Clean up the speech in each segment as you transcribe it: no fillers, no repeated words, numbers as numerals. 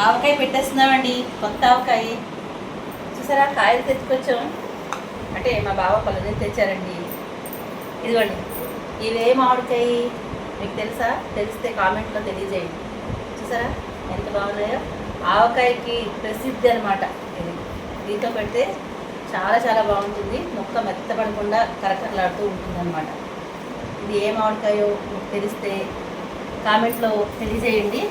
ఆవకాయ పెట్టేస్తున్నామండి. కొత్త ఆవకాయ చూసారా, కాయలు తెచ్చుకొచ్చాం. అంటే మా బావ పళ్ళు తెచ్చారండి. ఇదిగోండి, ఇవే మామిడికాయ మీకు తెలుసా? తెలిస్తే కామెంట్లో తెలియజేయండి. చూసారా ఎంత బాగున్నాయో. ఆవకాయకి ప్రసిద్ధి అనమాట ఇది. దీంతో పెడితే చాలా చాలా బాగుంటుంది. మొక్క మెత్తపడకుండా కరకరలాడుతూ ఉంటుంది అనమాట. ఇది ఏ మామిడికాయో మీకు తెలిస్తే కామెంట్లో తెలియజేయండి.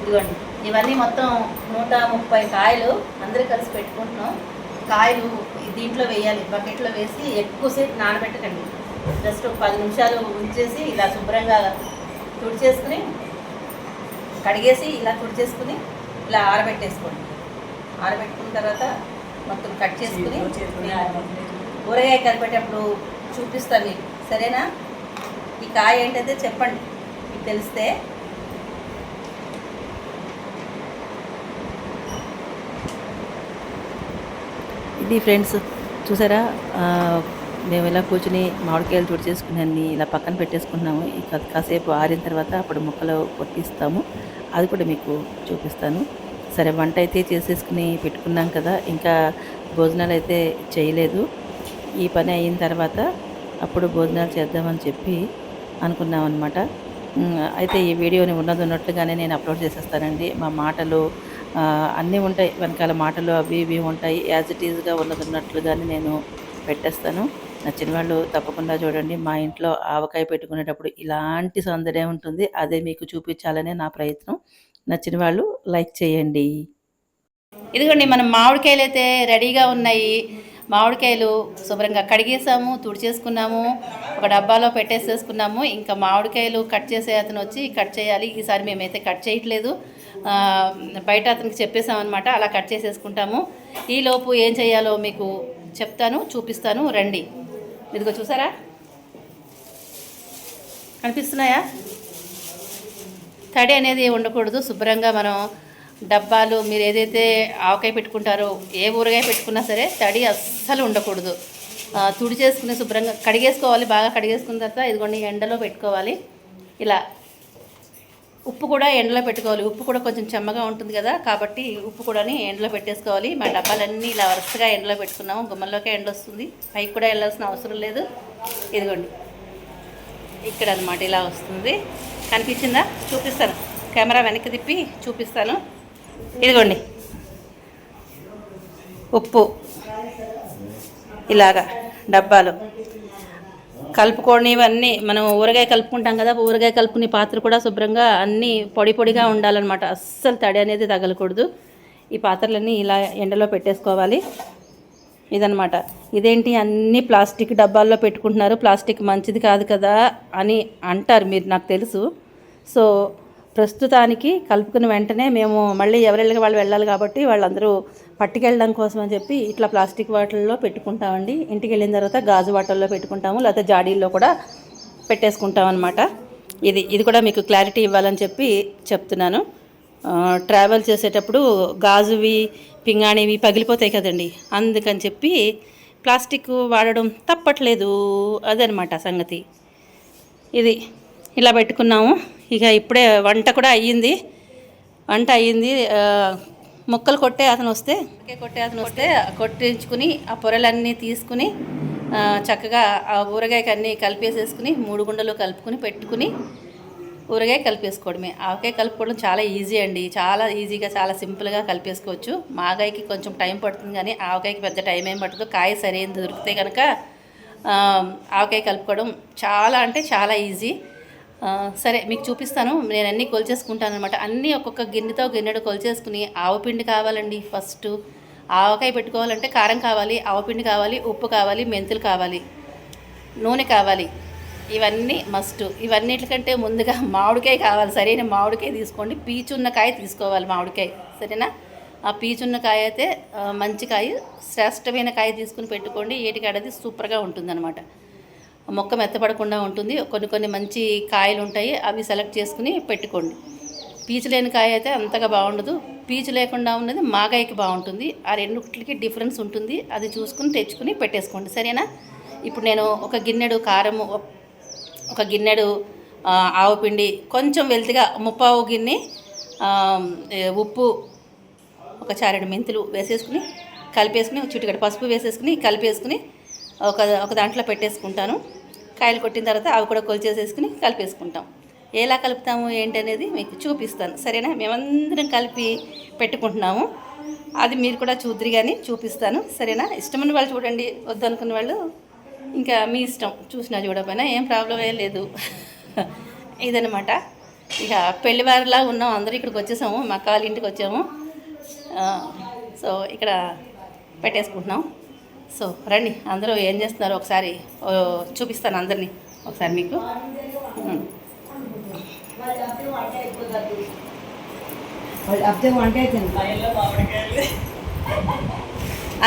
ఇదిగోండి, ఇవన్నీ మొత్తం 130 కాయలు అందరూ కలిసి పెట్టుకుంటున్నాం. కాయలు దీంట్లో వేయాలి, బకెట్లో వేసి ఎక్కువసేపు నానబెట్టకండి. జస్ట్ 10 నిమిషాలు ఉంచేసి ఇలా శుభ్రంగా తుడిచేసుకుని కడిగేసి ఇలా తుడిచేసుకుని ఇలా ఆరబెట్టేసుకోండి. ఆరబెట్టుకున్న తర్వాత మొత్తం కట్ చేసుకుని ఊరగాయ కలిపేటప్పుడు చూపిస్తాను మీకు, సరేనా? ఈ కాయ ఏంటంటే చెప్పండి మీకు తెలిస్తే. ఇది ఫ్రెండ్స్ చూసారా, మేము ఇలా కూర్చుని మామిడికాయలు తుడిచేసుకుని ఇలా పక్కన పెట్టేసుకున్నాము. ఇక కాసేపు ఆరిన తర్వాత అప్పుడు ముక్కలు కొట్టిస్తాము. అది కూడా మీకు చూపిస్తాను. సరే, వంట అయితే చేసేసుకుని పెట్టుకున్నాం కదా, ఇంకా భోజనాలు అయితే చేయలేదు. ఈ పని అయిన తర్వాత అప్పుడు భోజనాలు చేద్దామని చెప్పి అనుకున్నాం అనమాట. అయితే ఈ వీడియోని ఉన్నట్లుగానే నేను అప్లోడ్ చేసేస్తానండి. మా మాటలు అన్నీ ఉంటాయి, వెనకాల మాటలు అవి ఇవి ఉంటాయి. యాజ్ ఇట్ ఈజ్గా ఉన్నట్లుగానే నేను పెట్టేస్తాను. నచ్చిన వాళ్ళు తప్పకుండా చూడండి. మా ఇంట్లో ఆవకాయ పెట్టుకునేటప్పుడు ఇలాంటి సౌందర్యం ఉంటుంది. అదే మీకు చూపించాలనే నా ప్రయత్నం. నచ్చిన వాళ్ళు లైక్ చేయండి. ఇదిగోండి, మనం మామిడికాయలు అయితే రెడీగా ఉన్నాయి. మామిడికాయలు శుభ్రంగా కడిగేసాము, తుడిచేసుకున్నాము, ఒక డబ్బాలో పెట్టేసేసుకున్నాము. ఇంకా మామిడికాయలు కట్ చేసే అతను వచ్చి కట్ చేయాలి. ఈసారి మేమైతే కట్ చేయట్లేదు, బయట అతనికి చెప్పేసామన్నమాట. అలా కట్ చేసేసుకుంటాము. ఈలోపు ఏం చేయాలో మీకు చెప్తాను, చూపిస్తాను, రండి. ఇదిగో చూసారా, కనిపిస్తున్నాయా? తడి అనేది ఉండకూడదు. శుభ్రంగా మనం డబ్బాలు, మీరు ఏదైతే ఆవకాయ పెట్టుకుంటారో, ఏ ఊరగాయ పెట్టుకున్నా సరే తడి అస్సలు ఉండకూడదు. తుడి చేసుకుని శుభ్రంగా కడిగేసుకోవాలి. బాగా కడిగేసుకున్న తర్వాత ఇదిగోండి ఎండలో పెట్టుకోవాలి. ఇలా ఉప్పు కూడా ఎండలో పెట్టుకోవాలి. ఉప్పు కూడా కొంచెం చెమ్మగా ఉంటుంది కదా, కాబట్టి ఉప్పు కూడా ఎండలో పెట్టేసుకోవాలి. మా డబ్బాలన్నీ ఇలా వరుసగా ఎండలో పెట్టుకున్నాము. గుమ్మల్లోకే ఎండ వస్తుంది, పైకి కూడా వెళ్ళాల్సిన అవసరం లేదు. ఇదిగోండి ఇక్కడ అన్నమాట ఇలా వస్తుంది. కనిపించిందా? చూపిస్తాను, కెమెరా వెనక్కి తిప్పి చూపిస్తాను. ఇదిగోండి ఉప్పు ఇలాగా డబ్బాలు కలుపుకొని, ఇవన్నీ మనం ఊరగాయ కలుపుకుంటాం కదా, ఊరగాయ కలుపుకునే పాత్ర కూడా శుభ్రంగా అన్నీ పొడి పొడిగా ఉండాలన్నమాట. అస్సలు తడి అనేది తగలకూడదు. ఈ పాత్రలన్నీ ఇలా ఎండలో పెట్టేసుకోవాలి. ఇదనమాట. ఇదేంటి అన్నీ ప్లాస్టిక్ డబ్బాల్లో పెట్టుకుంటున్నారు, ప్లాస్టిక్ మంచిది కాదు కదా అని అంటారు మీరు, నాకు తెలుసు. సో ప్రస్తుతానికి కలుపుకుని వెంటనే మేము మళ్ళీ ఎవరెళ్ళగా వాళ్ళు వెళ్ళాలి కాబట్టి వాళ్ళందరూ పట్టుకెళ్ళడం కోసం అని చెప్పి ఇట్లా ప్లాస్టిక్ వాటిల్లో పెట్టుకుంటామండి. ఇంటికి వెళ్ళిన తర్వాత గాజు వాటల్లో పెట్టుకుంటాము, లేకపోతే జాడీల్లో కూడా పెట్టేసుకుంటాం అనమాట. ఇది కూడా మీకు క్లారిటీ ఇవ్వాలని చెప్పి చెప్తున్నాను. ట్రావెల్ చేసేటప్పుడు గాజువి పింగాణివి పగిలిపోతాయి కదండి, అందుకని చెప్పి ప్లాస్టిక్ వాడడం తప్పట్లేదు. అదనమాట సంగతి. ఇది ఇలా పెట్టుకున్నాము. ఇక ఇప్పుడే వంట కూడా అయ్యింది. ముక్కలు కొట్టే అతను వస్తే కొట్టించుకుని ఆ పొరలన్నీ తీసుకుని చక్కగా ఆ ఊరగాయకి అన్నీ కలిపేసేసుకుని 3 గుండలు కలుపుకుని పెట్టుకుని ఊరగాయ కలిపేసుకోవడమే. ఆవకాయ కలుపుకోవడం చాలా ఈజీ అండి, చాలా ఈజీగా చాలా సింపుల్గా కలిపేసుకోవచ్చు. మాగాయకి కొంచెం టైం పడుతుంది, కానీ ఆవకాయకి పెద్ద టైం ఏం పడుతుంది. కాయ సరైన దొరికితే కనుక ఆవకాయ కలుపుకోవడం చాలా అంటే చాలా ఈజీ. సరే మీకు చూపిస్తాను. నేను అన్నీ కొలిచేసుకుంటాను అనమాట. అన్నీ ఒక్కొక్క గిన్నెడు కొలిచేసుకుని, ఆవపిండి కావాలండి. ఫస్ట్ ఆవకాయ పెట్టుకోవాలంటే కారం కావాలి, ఆవపిండి కావాలి, ఉప్పు కావాలి, మెంతులు కావాలి, నూనె కావాలి. ఇవన్నీ మస్ట్. ఇవన్నిటికంటే ముందుగా మామిడికాయ కావాలి. సరైన మామిడికాయ తీసుకోండి, పీచున్న కాయ తీసుకోవాలి మామిడికాయ, సరేనా? ఆ పీచున్న కాయ అయితే మంచి కాయ, శ్రేష్టమైన కాయ తీసుకుని పెట్టుకోండి. ఏటికాడది సూపర్గా ఉంటుందన్నమాట. మొక్క మెత్తపడకుండా ఉంటుంది. కొన్ని మంచి కాయలు ఉంటాయి, అవి సెలెక్ట్ చేసుకుని పెట్టుకోండి. పీచు లేని కాయ అయితే అంతగా బాగుండదు, పీచు లేకుండా ఉన్నది మాగాయకి బాగుంటుంది. ఆ రెండుకి డిఫరెన్స్ ఉంటుంది, అది చూసుకుని తెచ్చుకుని పెట్టేసుకోండి, సరేనా? ఇప్పుడు నేను ఒక గిన్నెడు కారము, ఒక గిన్నెడు ఆవపిండి, కొంచెం వెల్తిగా 3/4 గిన్నె ఉప్పు ఒక చారెడు మెంతులు వేసేసుకుని కలిపేసుకుని చిటికెడు పసుపు వేసేసుకుని కలిపేసుకుని ఒక దాంట్లో పెట్టేసుకుంటాను. కాయలు కొట్టిన తర్వాత అవి కూడా కొలిచేసేసుకుని కలిపేసుకుంటాం. ఎలా కలుపుతాము ఏంటనేది మీకు చూపిస్తాను, సరేనా? మేమందరం కలిపి పెట్టుకుంటున్నాము, అది మీరు కూడా చూద్దరు కానీ చూపిస్తాను, సరేనా? ఇష్టమైన వాళ్ళు చూడండి, వద్దనుకున్న వాళ్ళు ఇంకా మీ ఇష్టం, చూసినా చూడకపోయినా ఏం ప్రాబ్లం ఏం లేదు. ఇదనమాట. ఇక పెళ్లివారిలా ఉన్నాం, అందరూ ఇక్కడికి వచ్చేసాము, మా అక్క వాళ్ళ ఇంటికి వచ్చాము. సో ఇక్కడ పెట్టేసుకుంటున్నాం. సో రండి, అందరూ ఏం చేస్తున్నారో ఒకసారి చూపిస్తాను అందరినీ ఒకసారి మీకు.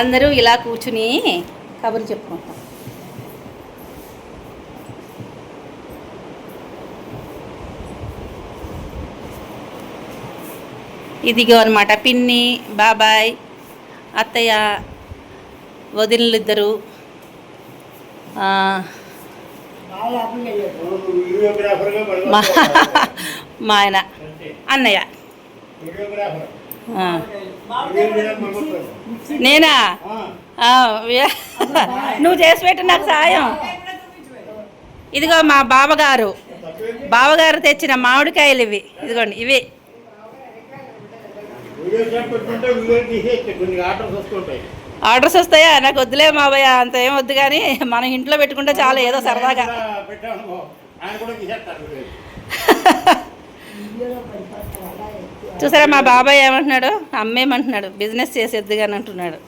అందరూ ఇలా కూర్చుని కబుర్లు చెప్పుకుంటాం. ఇదిగో అనమాట పిన్ని, బాబాయ్, అత్తయ్య, వదినలు ఇద్దరు, మా ఆయన, అన్నయ్య. నేనా? నువ్వు చేసి పెట్టు నాకు సాయం. ఇదిగో మా బావగారు తెచ్చిన మామిడికాయలు ఇవి, ఇదిగోండి ఇవి. ఆర్డర్స్ వస్తాయా? నాకు వద్దులే మావయ్య, అంత ఏం వద్దు, కానీ మనం ఇంట్లో పెట్టుకుంటే చాలా ఏదో సరదాగా. చూసారా మా బాబాయ్ ఏమంటున్నాడు, అమ్మేమంటున్నాడు, బిజినెస్ చేసేద్దు కానీ అంటున్నాడు.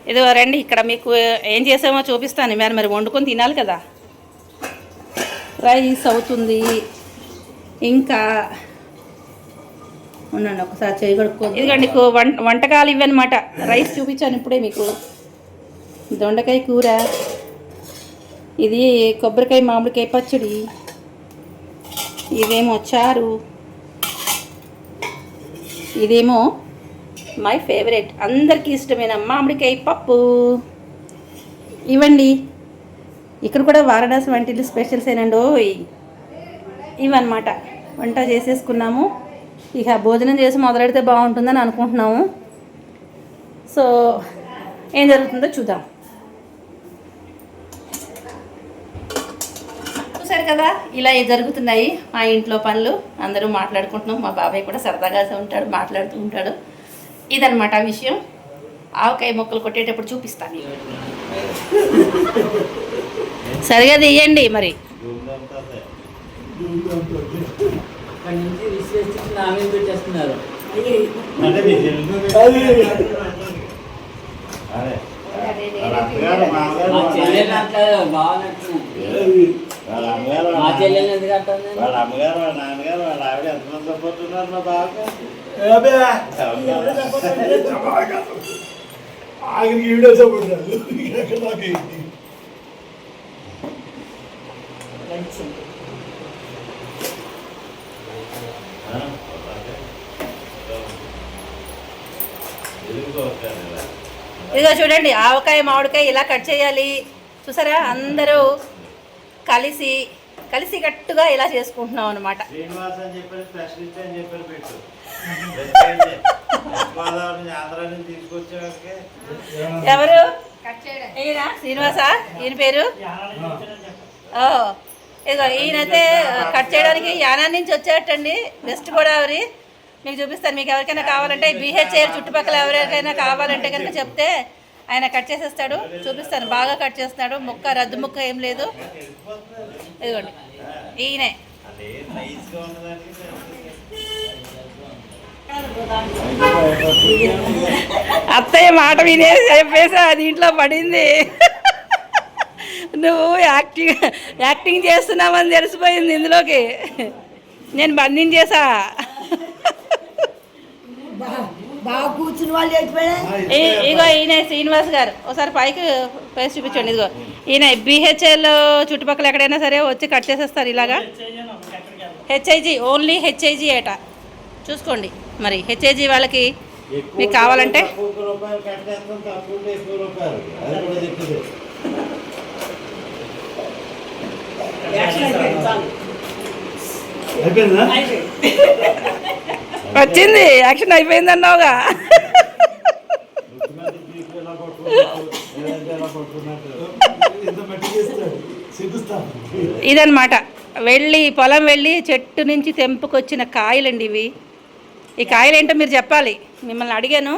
ఇదిగో రండి, ఇక్కడ మీకు ఏం చేసామో చూపిస్తాను. మరి వండుకొని తినాలి కదా. రైస్ అవుతుంది, ఇంకా ఉండండి ఒకసారి చేయి కడుక్కోండి. ఇదిగోండి వంటకాలు ఇవన్నమాట. రైస్ చూపించాను ఇప్పుడే మీకు, దొండకాయ కూర, ఇది కొబ్బరికాయ మామిడికాయ పచ్చడి, ఇదేమో చారు, ఇదేమో మై ఫేవరెట్ అందరికీ ఇష్టమైన మామిడికాయ పప్పు. ఇవ్వండి, ఇక్కడ కూడా వారణాసి వంటిల్లు స్పెషల్స్ ఏనండో ఇవన్నమాట. వంట చేసేసుకున్నాము, ఇక భోజనం చేసి మొదలెడితే బాగుంటుందని అనుకుంటున్నాము. సో ఏం జరుగుతుందో చూద్దాం. చూసారు కదా, ఇలా జరుగుతున్నాయి మా ఇంట్లో పనులు. అందరూ మాట్లాడుకుంటున్నాం, మా బాబాయ్ కూడా సరదాగా ఉంటాడు, మాట్లాడుతూ ఉంటాడు. ఇదనమాట విషయం. ఆవకాయ మొక్కలు కొట్టేటప్పుడు చూపిస్తాను. సరిగా తీయండి మరి. మా చెల్లెలు ఎందుకంటే వాళ్ళ అమ్మగారు, వాళ్ళ నాన్నగారు, వాళ్ళ ఆవిడ ఎంతమంది సపోర్ట్ ఉన్నారు మా బాగా. ఇదిగో చూడండి, ఆవకాయ మామిడికాయ ఇలా కట్ చేయాలి. చూసారా, అందరూ కలిసి గట్టుగా ఇలా చేసుకుంటున్నాం అనమాట. ఎవరు? ఈయన శ్రీనివాస, ఈయన పేరు. ఇదిగో ఈయనైతే కట్ చేయడానికి యానాం నుంచి వచ్చేటండి, వెస్ట్ గోదావరి. మీకు చూపిస్తాను. మీకు ఎవరికైనా కావాలంటే బీహెచ్ఏల్ చుట్టుపక్కల ఎవరికైనా కావాలంటే కనుక చెప్తే ఆయన కట్ చేసేస్తాడు. చూపిస్తాను, బాగా కట్ చేస్తాడు. రద్దు ముక్క ఏం లేదు. ఇదిగోండి ఈయనే. అత్తయ్య మాట వినే చెప్పేసా దీంట్లో పడింది. నువ్వు యాక్టింగ్ చేస్తున్నావని తెలిసిపోయింది ఇందులోకి. నేను బంధించేసా. ఇగో ఈయన శ్రీనివాస్ గారు, ఒకసారి పైకి ఫేస్ చూపించండి. ఇదిగో ఈయన బీహెచ్ఎల్ చుట్టుపక్కల ఎక్కడైనా సరే వచ్చి కట్ చేసేస్తారు ఇలాగా. హెచ్ఐజీ, ఓన్లీ హెచ్ఐజీ ఏట చూసుకోండి. మరి హెచ్ఐజీ వాళ్ళకి మీకు కావాలంటే వచ్చింది, యాక్షన్ అయిపోయింది అన్నావుగా. ఇదన్నమాట పొలం వెళ్ళి చెట్టు నుంచి తెంపుకొచ్చిన కాయలండి ఇవి. ఈ కాయలు ఏంటో మీరు చెప్పాలి. మిమ్మల్ని అడిగాను,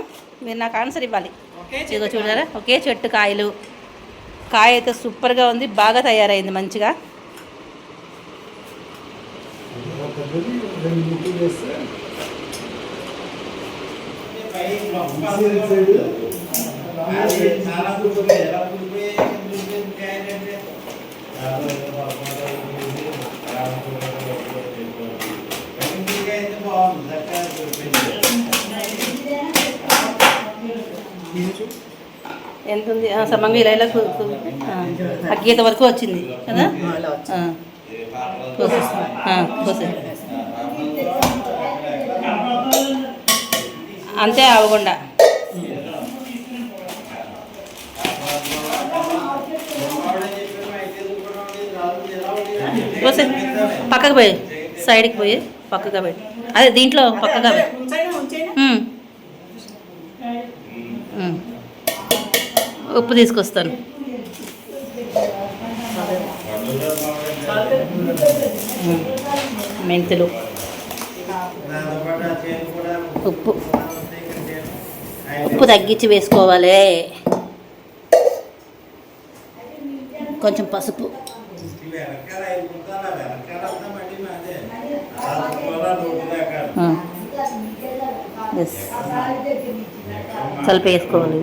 మీరు నాకు ఆన్సర్ ఇవ్వాలి. ఇదిగో చూడారా, ఒకే చెట్టు కాయలు. కాయ అయితే సూపర్గా ఉంది, బాగా తయారైంది మంచిగా. ఎంత ఉంది సమంగా ఇలా గీత వరకు వచ్చింది కదా. అంతే అవకుండా పక్కకు పోయి, సైడ్కి పోయి పక్కగా పెట్టి, అదే దీంట్లో పక్కగా పెట్టి. ఉప్పు తీసుకొస్తాను. మెంతులు, ఉప్పు తగ్గించి వేసుకోవాలి. కొంచెం పసుపు, కలిపి వేసుకోవాలి.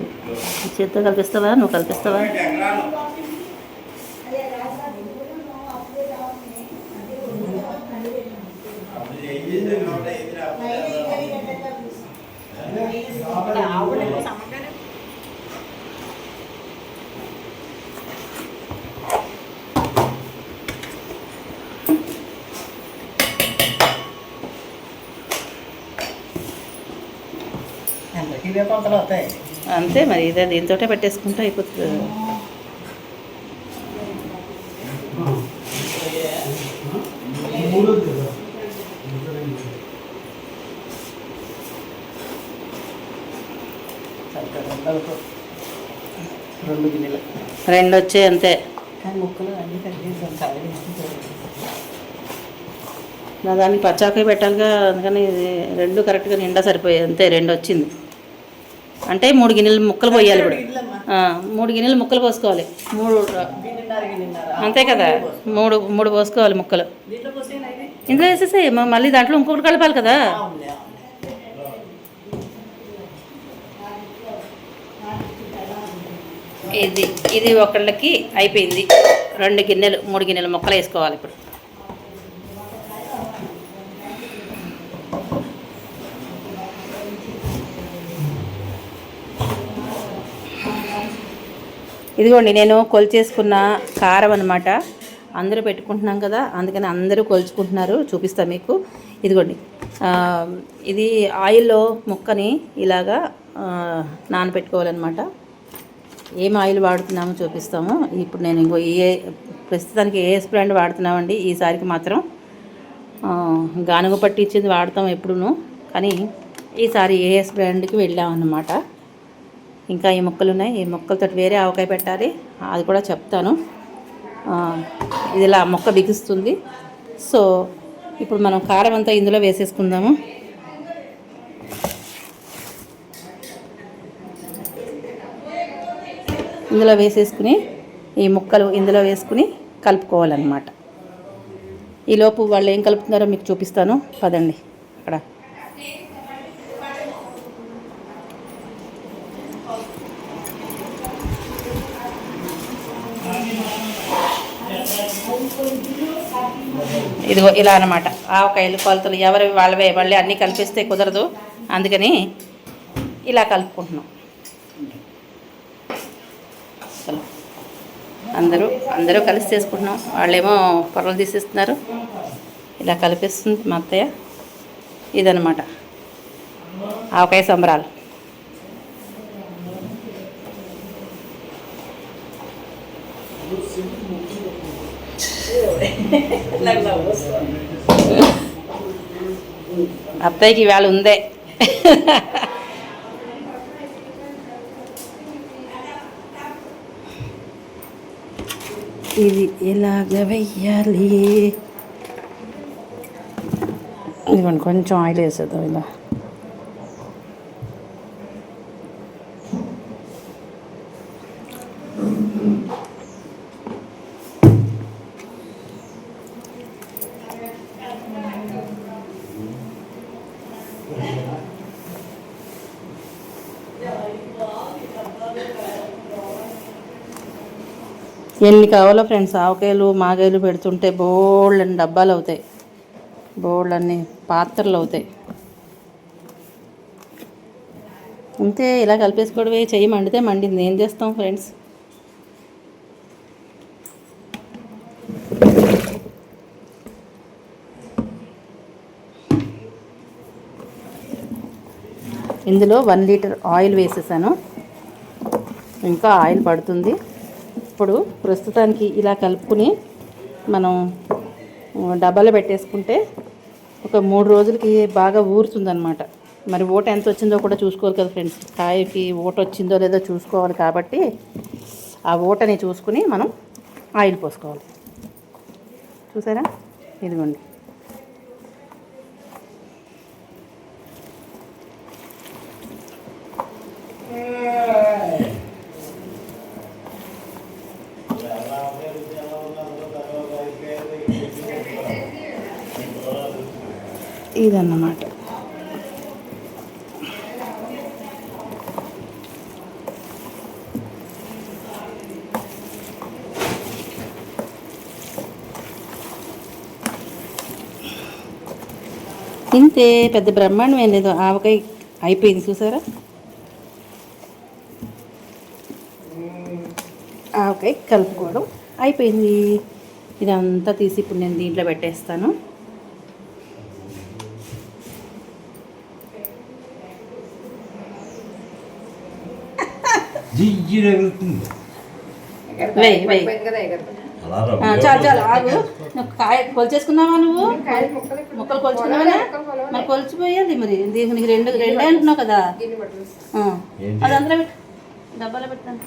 చేత్తో కలిపిస్తావా, నువ్వు కలిపిస్తావా? అంతే మరి, ఇదే దీంతో పెట్టేసుకుంటే అయిపోతుంది. రెండు వచ్చాయి అంతే. నా దానికి పచ్చాకాయ పెట్టాలిగా, అందుకని రెండు కరెక్ట్గా నిండా సరిపోయాయి అంతే. రెండు వచ్చింది అంటే 3 గిన్నెలు ముక్కలు పోయాలి. ఇప్పుడు 3 గిన్నెలు ముక్కలు పోసుకోవాలి. 3 అంతే కదా, 3 పోసుకోవాలి ముక్కలు. ఇందులో వేసేసాయి, మళ్ళీ దాంట్లో ఇంకొకటి కలపాలి కదా. ఇది ఒకళ్ళకి అయిపోయింది. 2 గిన్నెలు 3 గిన్నెలు ముక్కలు వేసుకోవాలి ఇప్పుడు. ఇదిగోండి, నేను కొలిచేసుకున్న కారం అన్నమాట. అందరూ పెట్టుకుంటున్నాం కదా, అందుకని అందరూ కొలుచుకుంటున్నారు. చూపిస్తాను మీకు. ఇదిగోండి, ఇది ఆయిల్లో ముక్కని ఇలాగా నానబెట్టుకోవాలన్నమాట. ఏం ఆయిల్ వాడుతున్నామో చూపిస్తాము. ఇప్పుడు నేను ప్రస్తుతానికి ఏఎస్ బ్రాండ్ వాడుతున్నామండి. ఈసారికి మాత్రం గానుగ పట్టించింది వాడతాం ఎప్పుడును, కానీ ఈసారి ఏఎస్ బ్రాండ్కి వెళ్ళామన్నమాట. ఇంకా ఈ ముక్కలు ఉన్నాయి, ఈ ముక్కలతో వేరే ఆవకాయ పెట్టాలి, అది కూడా చెప్తాను. ఇది ఇలా మొక్క బిగుస్తుంది. సో ఇప్పుడు మనం కారం అంతా ఇందులో వేసేసుకుందాము. ఇందులో వేసేసుకుని ఈ ముక్కలు ఇందులో వేసుకుని కలుపుకోవాలన్నమాట. ఈలోపు వాళ్ళు ఏం కలుపుతున్నారో మీకు చూపిస్తాను, పదండి. అక్కడ ఇదిగో ఇలా అన్నమాట. ఆవకాయలు కొలతలు ఎవరి వాళ్ళవే, వాళ్ళే అన్నీ కలిపిస్తే కుదరదు, అందుకని ఇలా కలుపుకుంటున్నాం. అందరూ కలిసి చేసుకుంటున్నాం. వాళ్ళేమో పొరలు తీసేస్తున్నారు, ఇలా కలిపిస్తుంది మా అత్తయ్య. ఇదన్నమాట ఆవకాయ సంబరాలు. అత్తయ్యకి ఇవాళ ఉందే. ఇది ఎలాగ వెయ్యాలి? ఇదిగోండి కొంచెం ఆయిల్ వేసేద్దాం ఇలా. ఎన్ని కావాలో ఫ్రెండ్స్, ఆవకాయలు మాగాయలు పెడుతుంటే బోల్డ్ అన్ని డబ్బాలు అవుతాయి, బోల్డ్ అన్ని పాత్రలు అవుతాయి. అంతే, ఇలా కలిపేసుకోవడమే. చెయ్యి మండితే మండింది, ఏం చేస్తాం ఫ్రెండ్స్. ఇందులో 1 లీటర్ ఆయిల్ వేసేసాను, ఇంకా ఆయిల్ పడుతుంది. ఇప్పుడు ప్రస్తుతానికి ఇలా కలుపుకుని మనం డబ్బాలో పెట్టేసుకుంటే ఒక 3 రోజులకి బాగా ఊరుతుందన్నమాట. మరి ఊట ఎంత వచ్చిందో కూడా చూసుకోవాలి కదా ఫ్రెండ్స్, కాయకి ఊట వచ్చిందో లేదో చూసుకోవాలి. కాబట్టి ఆ ఊటని చూసుకుని మనం ఆయిల్ పోసుకోవాలి. చూసారా, ఇదిగోండి. ఇదన్నమాట. ఇంతే, పెద్ద బ్రహ్మాండం ఏం లేదు. ఆవకాయ అయిపోయింది చూసారా, ఆవకాయ కలుపుకోవడం అయిపోయింది. ఇదంతా తీసి ఇప్పుడు నేను దీంట్లో పెట్టేస్తాను. చాలు చాలు ఆగు. కాయ కొలిచేసుకున్నావా నువ్వు? ముక్కలు కొలుచుకున్నావా? మరి కొలిచిపోయేది. మరి దీనికి రెండే అంటున్నావు కదా, అది అందులో పెట్టు, డబ్బాలో పెట్టాను.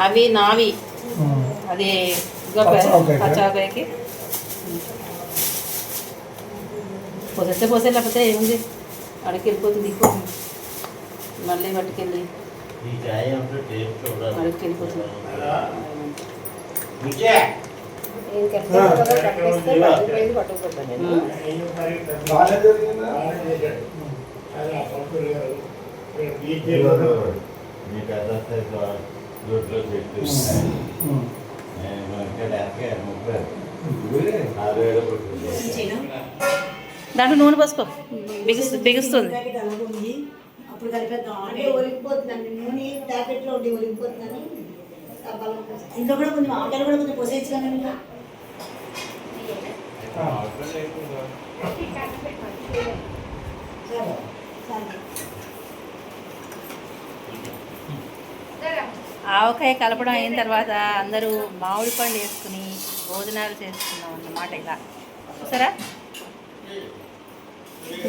అవి నావి, అది పచ్చాకాయకి పోసేస్తే పోసే, లేకపోతే ఏముంది అడికి వెళ్ళిపోతుంది. మళ్ళీ పట్టుకెళ్ళి అడికి వెళ్ళిపోతుంది. దాంట్లో నూనె పోసుకో, బిగుస్తుంది. అప్పుడు కలిపేద్దాం అంటే ఒలిగిపోతుందండి. నూనె ప్యాకెట్లో ఉండి ఒలిగిపోతుందని ఇంట్లో కూడా కొంచెం ఆటలు కూడా కొంచెం పోసేయచ్చు కానీ ఆవకాయ కలపడం అయిన తర్వాత అందరూ మామిడి పండు వేసుకుని భోజనాలు చేసుకున్నాం అన్నమాట. ఇలా చూసారా,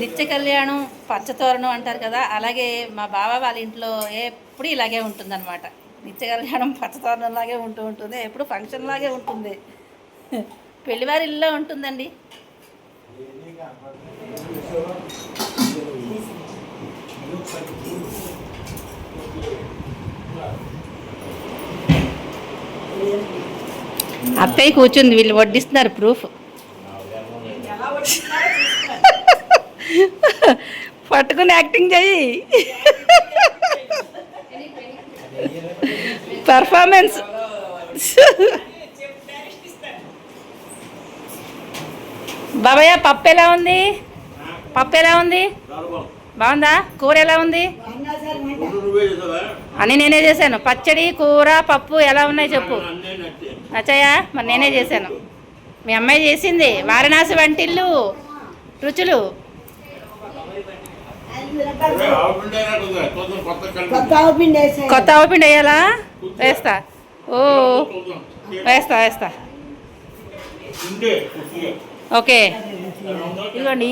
నిత్య కళ్యాణం పచ్చతోరణం అంటారు కదా, అలాగే మా బావ వాళ్ళ ఇంట్లో ఎప్పుడు ఇలాగే ఉంటుందన్నమాట. నిత్య కళ్యాణం పచ్చతోరణం లాగే ఉంటుంది, ఎప్పుడు ఫంక్షన్ లాగే ఉంటుంది. పెళ్లివారి ఇల్లు ఉంటుందండి. అత్తయ్య కూర్చుంది, వీళ్ళు వడ్డిస్తున్నారు. ప్రూఫ్ పట్టుకుని యాక్టింగ్ చెయ్యి, పర్ఫార్మెన్స్. బాబయ్య పప్పు ఎలా ఉంది? పప్పు ఎలా ఉంది? బాగుందా? కూర ఎలా ఉంది? అన్నీ నేనే చేశాను. పచ్చడి, కూర, పప్పు ఎలా ఉన్నాయి చెప్పు. నచ్చాయా? మరి నేనే చేశాను. మీ అమ్మాయి చేసింది. వారణాసి వంటిల్లు రుచులు. కొత్త ఆవుపిండి వేయాలా? వేస్తా. ఓ వేస్తా. ఓకే, ఇదిగోండి.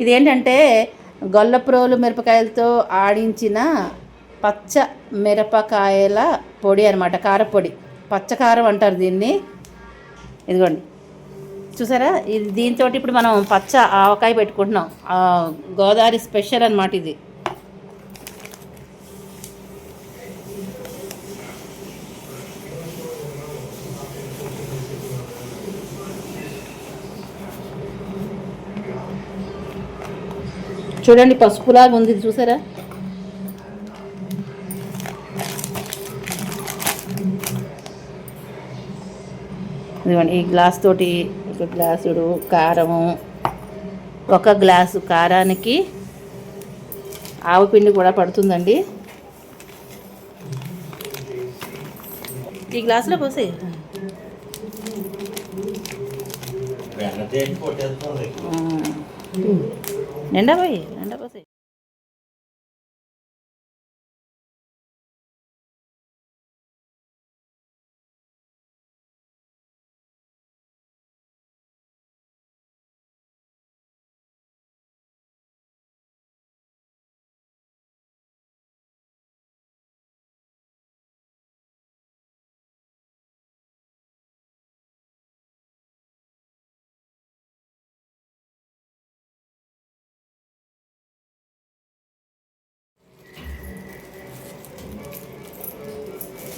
ఇది ఏంటంటే గొల్లప్రోలు మిరపకాయలతో ఆడించిన పచ్చ మిరపకాయల పొడి అనమాట, కారపొడి. పచ్చకారం అంటారు దీన్ని. ఇదిగోండి చూసారా, ఇది దీంతో ఇప్పుడు మనం పచ్చ ఆవకాయ పెట్టుకుంటున్నాం. గోదావరి స్పెషల్ అనమాట ఇది. చూడండి పసుపులాగా ఉంది చూసారా. ఇదిగోండి ఈ గ్లాస్ తోటి ఒక గ్లాసుడు కారము, ఒక గ్లాసు కారానికి ఆవపిండి కూడా పడుతుందండి. ఈ గ్లాసులో పోసే నిండా పోసే.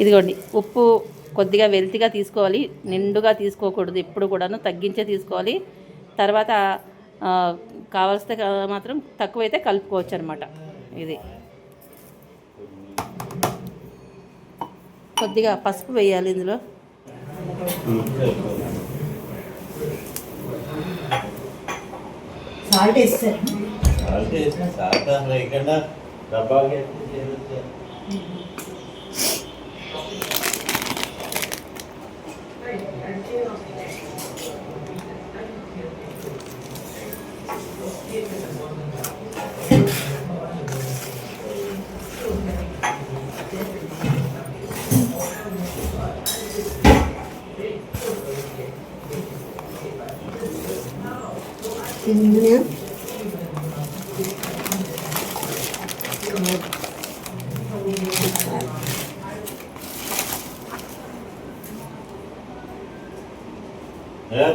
ఇదిగోండి ఉప్పు కొద్దిగా వెల్తిగా తీసుకోవాలి, నిండుగా తీసుకోకూడదు, ఎప్పుడు కూడాను తగ్గించే తీసుకోవాలి. తర్వాత కావలిస్తే మాత్రం తక్కువైతే కలుపుకోవచ్చు అనమాట. ఇది కొద్దిగా పసుపు వేయాలి ఇందులో. సాల్ట్ వేస్తారు.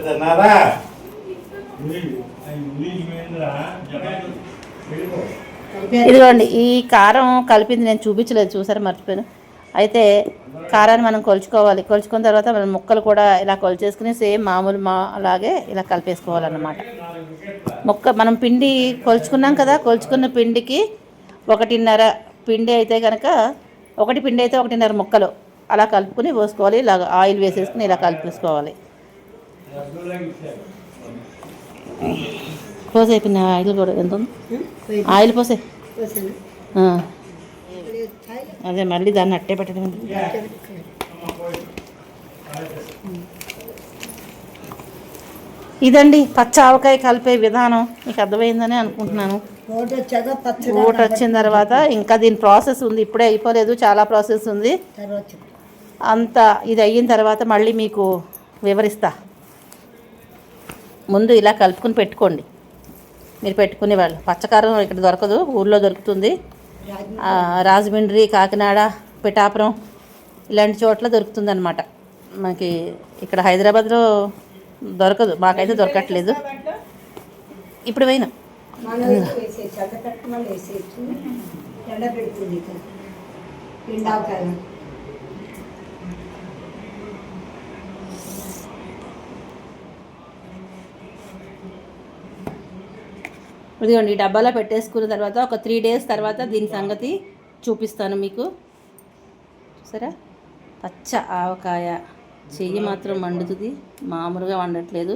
తిన్నారా? ఇదిగోండి ఈ కారం కలిపింది నేను చూపించలేదు, చూసారా మర్చిపోయాను. అయితే కారాన్ని మనం కొలుచుకోవాలి. కొలుచుకున్న తర్వాత మనం ముక్కలు కూడా ఇలా కొలిచేసుకుని సేమ్ మామూలు అలాగే ఇలా కలిపేసుకోవాలన్నమాట. మనం పిండి కొలుచుకున్నాం కదా, కొలుచుకున్న పిండికి 1.5 పిండి అయితే కనుక 1 పిండి అయితే 1.5 ముక్కలు అలా కలుపుకుని పోసుకోవాలి. ఇలా ఆయిల్ వేసేసుకుని ఇలా కలిపేసుకోవాలి. పోసే అయిపోయిన ఆయిల్ కూడా ఎంత ఉంది, ఆయిల్ పోసే. అదే మళ్ళీ దాన్ని అట్టే పెట్టడం. ఇదండి పచ్చ ఆవకాయ కలిపే విధానం. మీకు అర్థమైందని అనుకుంటున్నాను. ఓటు వచ్చిన తర్వాత ఇంకా దీని ప్రాసెస్ ఉంది, ఇప్పుడే అయిపోలేదు, చాలా ప్రాసెస్ ఉంది. అంతా ఇది అయిన తర్వాత మళ్ళీ మీకు వివరిస్తా. ముందు ఇలా కలుపుకొని పెట్టుకోండి. మీరు పెట్టుకునే వాళ్ళు పచ్చకారం ఇక్కడ దొరకదు, ఊళ్ళో దొరుకుతుంది. రాజమండ్రి, కాకినాడ, పిఠాపురం ఇలాంటి చోట్ల దొరుకుతుంది అనమాట. మనకి ఇక్కడ హైదరాబాద్లో దొరకదు, మాకైతే దొరకట్లేదు. ఇప్పుడు పోయినా ఇదిగోండి ఈ డబ్బాలో పెట్టేసుకున్న తర్వాత ఒక 3 days తర్వాత దీని సంగతి చూపిస్తాను మీకు. సరే, పచ్చ ఆవకాయ చెయ్యి మాత్రం మండుతుంది, మామూలుగా వండట్లేదు.